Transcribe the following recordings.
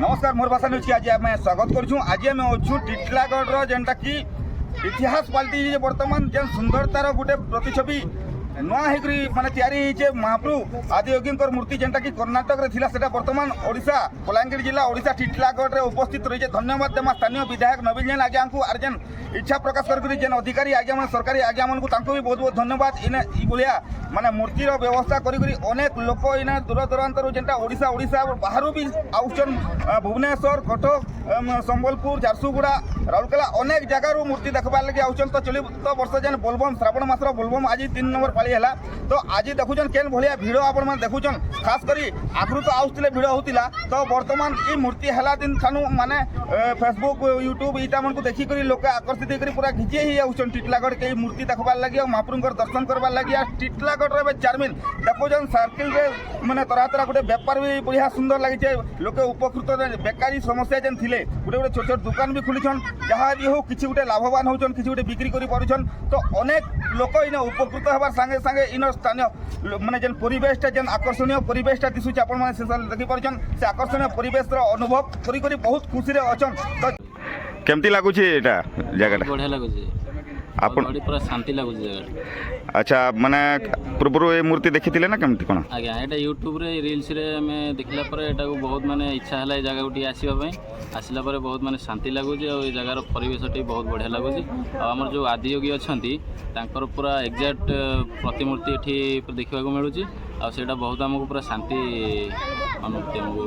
नमस्कार मोर भाषा न्यूज आज आम स्वागत करूँ। आज आम अच्छू टिटलागढ़ जेनटा कि इतिहास पलटि बर्तमान जेन सुंदरतार गोटे प्रतिछवि नुआ होकर माने तैयारी महाप्रभु आदियोगी मूर्ति जेनटा कि कर्णाटक रे थिला सेटा बर्तमान ओडिशा बलांगीर जिला ओडिशा टिटलागढ़ रे उपस्थित रही। धन्यवाद देमा स्थानीय विधायक नवीन जैन आज्ञा को आर जेन इच्छा प्रकाश कर जेन अधिकारी आज्ञा मैंने सरकारी आज्ञा मन को भी बहुत बहुत धन्यवाद। इने भाया माने मूर्तिर व्यवस्था करी अनेक लोक इने दूर दूरांतर जेनटा ओडिशा ओडिशा बाहर भी आउछन भुवनेश्वर कटक संबलपुर झारसुगुड़ा राउरकेला अनेक जगार मूर्ति देखबार लगे आउछन। तो चलित वर्ष जेन बोलबम श्रावण मासर बोलबम आज 3 नंबर पाली है। तो आज देखुन केन भाया भिड़ आपण मैंने देखुन खास करी आगु तो आउले भिड़ होता। तो बर्तमान ये मूर्ति है दिन ठानू माने फेसबुक यूट्यूब इटा मन को देखिक लोक आकर्षित होकर पूरा घिचे ही आउछन टिटलागढ़ के मूर्ति देखबार लगे महाप्रभु दर्शन करबार लगे। टिटलागढ़ रे चारमिन देखुन सर्किल रे माने तरह तरह गोटे बेपार भी बढ़िया सुंदर लगे। लोके उपकृत बेकारी समस्या जेन थिले गोटे गोटे छोट छोट दुकान भी खुलीछन जहाँ भी हो किसी गोटे लाभवान होचन किसी गोटे बिक्री करि पारुछन। तो अनेक लोक इने उपकृत होबार संगे संगे इन स्थानीय माने जेन परिवेशटा जेन आकर्षणीय परिवेशटा दिसुचे आपण माने से देखि पारुछन से आकर्षणीय परिवेश रो अनुभव करी करी बहुत खुशी रे अछन। तो केमती लागु छे एटा जगह बढ़िया लागु छे आपण बड़ी पूरा शांति लागु छे जगह। अच्छा माने पूर्व ए मूर्ति देखिथिले ना केमती कोन आज्ञा एटा यूट्यूब रे रील्स रे हमें देखला पर एटा को बहुत माने इच्छा हला ए जगह उठी आसीबा पई आसिला पर बहुत माने शांति लागु छे और ए जगार परिवेशटी बहुत बढ़िया लागु छे। आ हमर जो आदियोगी अछंती तांकर पूरा एग्जैक्ट प्रतिमूर्ति एठी देखिबा को मिलु छे आ सेटा बहुत हमको पूरा शांति अनुभूति हमको।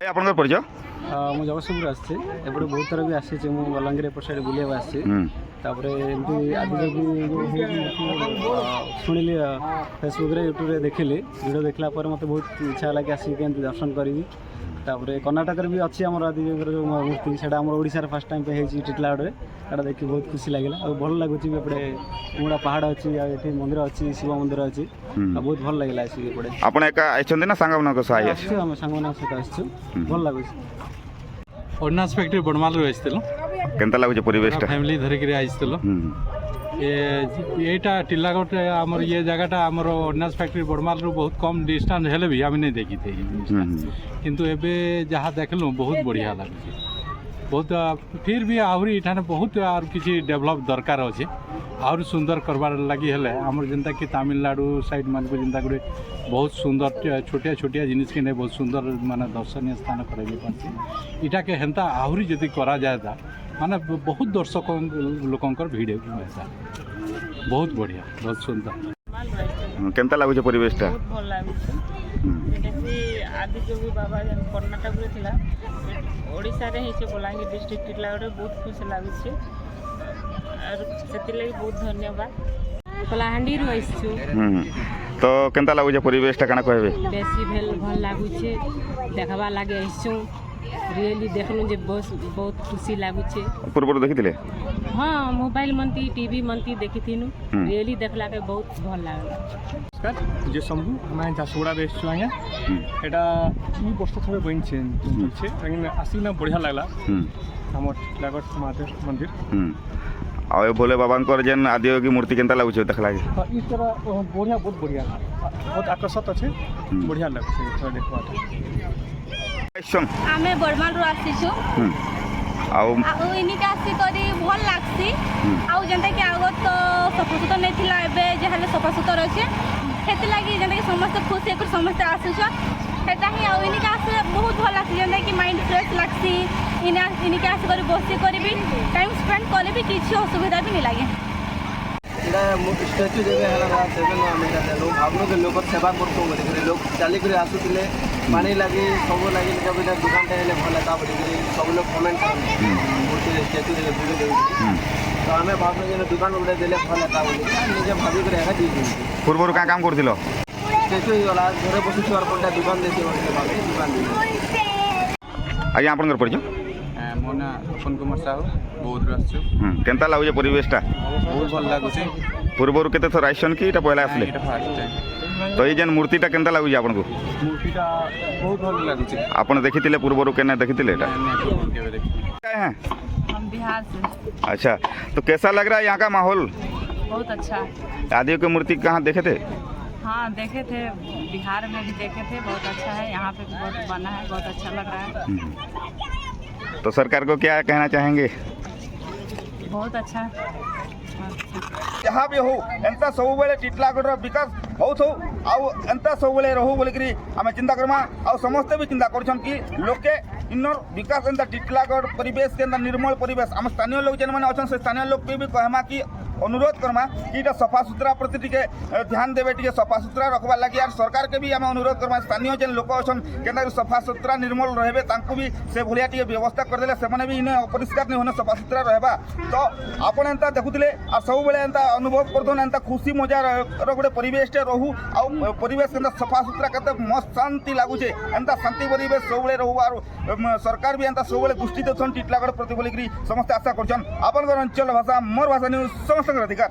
आपनकर परिचय मु जगतसिंहपुर आसी एपटे बहुत थर भी आसी बलांगीर एपट साइड बुलिया आसी एमती आदियोगी शुणिली फेसबुक रे यूट्यूब रे देखिली वीडियो देखला पर मत बहुत इच्छा लगे आसिक दर्शन करी। कर्नाटक भी अच्छी आम आदियोगी जो मूर्ति से ओडिशार फर्स्ट टाइम पे टिटलागढ़ में देखिए बहुत खुशी लगे और भल लगुच एपटे मुड़ा पहाड़ अच्छी ये मंदिर अच्छी शिव मंदिर अच्छी बहुत भल लगे आसिक आपण एका आइछन ना सांगमनक सहाय हम सांगमनक सहित आसछु भल लगुच। ऑर्डिनेंस फैक्ट्री बड़माल रू आइसथिलु केनता लागुचे परिवेशटा फैमिली धरिक आइसथिलु एटा टिटलागढ़ आमर ये जगहटा आमर ऑर्डिनेंस फैक्ट्री बड़माल रू बहुत कम डिस्टेंस हेले भी आम नहीं देखी थे किंतु एबे जहाँ देखलु बहुत बढ़िया लगुचे बहुत फिर भी आहरी इठाने बहुत आर किसी डेवलप दरकार अच्छे आहरी सुंदर करबार लगी हेले आमर जेनता कि तमिलनाडु साइड मान को जेनता गुटे बहुत सुंदर छोटिया छोटिया जिनिस के नहीं बहुत सुंदर माने दर्शनीय स्थान कराई पार्टी इटा के हेन्ता आहरी जदि करा जाए ता माने बहुत दर्शक लोकंकर भीड़ मिलता बहुत बढ़िया बहुत सुंदर। केनता लागुचे परिवेशटा बहुत भल लागुचे आदियोगी बाबा जेन कर्नाटक रे थिला ओडिशा रे हिचे बलांगीर डिस्ट्रिक्ट टिटलागढ़ बहुत खुशी लागुचे और सेति लागि बहुत धन्यवाद। कलाहांडी रो आइछु तो केनता लागुचे परिवेशटा काना कहबे बेसी भल लागुचे देखबा लागे आइछु रियली देखनु जे बहुत खुशी लागुचे। पूर्व देखिथिले हाँ मोबाइल मनती टीवी मनती देखिथिनु रियली देखला के बहुत भल लागला। जे शंभु हमें झारसुगुड़ा बेस छु आज्ञा एटा 2 वर्ष थबे बइन छे लेकिन आसीना बढ़िया लागला हमर टिटलागढ़ महादेव मंदिर आ बोले बाबांकर जेन आदियोगी मूर्ति केनता लागुचे देखला इस तरह बढ़िया बहुत बढ़िया बहुत आकर्षक अच्छे बढ़िया लगছে देखवा आमे बड़माल रो आसीछु आउ इनिका आसी करी भल लागसी आउ जेंता कि आगत तो सफासुतर नै थिला एबे जेहाले सफासुतर अछि हेति लागि जेंता कि समस्त खुश हेकर समस्त आसीछु हेता ही आउ इनिका आसी बहुत भल लागसी जेंता कि माइंड फ्रेश लागसी इनिका आसी करी बसी करी भी टाइम स्पेंड करे भी किछि असुविधा भी नै लागे। स्टाच्यू देवे है भावना के लोक सेवा कर लोग चलिक आसुले पानी लगे सब लगे जब दुकान हेल्ले भल था बोलिक सब लोग कमेंट मूर्ति स्टाच्यू दे वीडियो दे तो आम भावना जो दुकान गुटे देले भल था बोलिक निजे भाविक दी पूर्व क्या काम कर स्टाच्यू होगा घरे बसुछ और कोटा दुकान देती दुकान आज्ञा आपन परिचय मो ना तपन कुमार साहू बहुत आसछु केनता लागुचे परिवेशटा बहुत भल लागुचे पूर्व केते थर आइसन कि पहला आसले तो ये जेन मूर्तिटा केनता लागुचे आपन को मूर्तिटा बहुत भल लागुचे आपन देखिथिले पूर्व केने देखिथिले एटा हैं हम बिहार से। अच्छा तो कैसा लग रहा है यहाँ का माहौल बहुत अच्छा। आदियों की मूर्ति कहाँ देखे थे हाँ देखे थे बिहार में भी देखे थे बहुत अच्छा है यहाँ पे भी बहुत बना है बहुत अच्छा लग रहा है। तो सरकार को क्या कहना चाहेंगे? बहुत अच्छा जहाँ भी हो एंता सब बेले टिटलागढ़ विकास हो आउ एंता सब बेले रहू बोलिकी आम चिंता करमा आ समस्ते भी चिंता कर लोके इनर विकास एंता टिटलागढ़ परिवेश के निर्मल परिवेश आम स्थानीय लोग जेन मैंने अच्छा से स्थानीय लोग भी कहमा कि अनुरोध करमा कि इटा सफा सुतरा प्रति टिके ध्यान देवे टिके सफा सुतरा रखबार लगी और सरकार के भी आम अनुरोध करमा स्थानीय जेन लोक अच्छा केना सफा सुतरा निर्मल रहे तांको भी से भलिया टिके व्यवस्था करदेले से भी इने अपरिष्कार नहीं होने सफा सुतरा रहबा तो आपण एंता देखुथिले और सब बेले एंता अनुभव करदन एंता खुशी मजा गोटे परिवेश टे रहू आ परिवेश एंता सफा सुतरा केते मस्त शांति लागुचे एंता शांति परिवेश सब बेले रहू और सरकार भी एंता सब बेले दृष्टि देछन टिटलागढ़ प्रति बोलिकी समस्त आशा करछन आपन अंचल भाषा मोर भाषा न्यूज समस्त अधिकार।